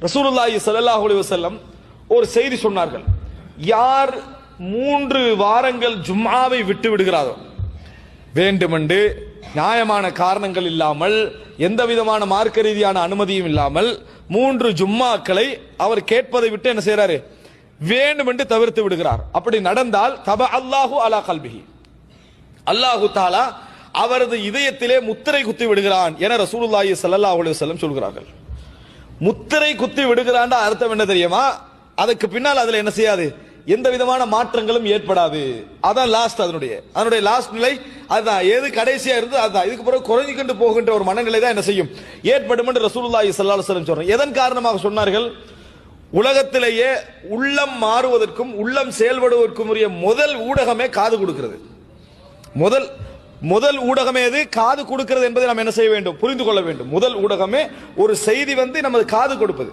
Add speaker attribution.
Speaker 1: ரசூலுல்லாஹி ஸல்லல்லாஹு அலைஹி வஸல்லம் ஒரு செய்தி சொன்னார்கள். யார் 3 வாரங்கள் ஜும்ஆவை விட்டு விடுகிறாரோ, வேண்டுமென்று நியாயமான காரணங்கள் இல்லாமல் எந்த விதமான மார்க்க ரீதியான அனுமதியும் இல்லாமல் 3 ஜும்மாக்களை அவர் கேட்பதை விட்டு என்ன செய்யறாரு, வேண்டுமென்று தவிர்த்து விடுகிறார். அப்படி நடந்தால் தப அல்லாஹு அலா கல்பிஹி, அல்லாஹு தஆலா அவரது இதயத்திலே முத்திரை குத்தி விடுகிறான் என ரசூலுல்லாஹி ஸல்லல்லாஹு அலைஹி வஸல்லம் சொல்கிறார்கள். முத்திரை குத்தி விடுகிறான் அர்த்தம் என்ன தெரியுமா? அதுக்கு பின்னால் அதுல என்ன செய்யாது, எந்த விதமான மாற்றங்களும் ஏற்படாது. அதான் லாஸ்ட், அதனுடைய லாஸ்ட் நிலை அதுதான். எது கடைசியா இருந்து அதுதான். இதுக்கு பிறகு குறைஞ்சிக்கொண்டு போகின்ற ஒரு மனநிலை தான் என்ன செய்யும், ஏற்படும் என்று ரசூலுல்லாஹி ஸல்லல்லாஹு அலைஹி வஸல்லம் சொல்றாங்க. எதன் காரணமாக சொன்னார்கள்? உலகத்திலேயே உள்ளம் மாறுவதற்கும் உள்ளம் செயல்படுவதற்கும் உரிய முதல் ஊடகமே காது கொடுக்கிறது. முதல் ஊடகமே எது? காது கொடுக்கிறது என்பதை நாம் என்ன செய்ய வேண்டும், புரிந்து கொள்ள வேண்டும். முதல் ஊடகமே ஒரு செய்தி நமது காது கொடுப்பது.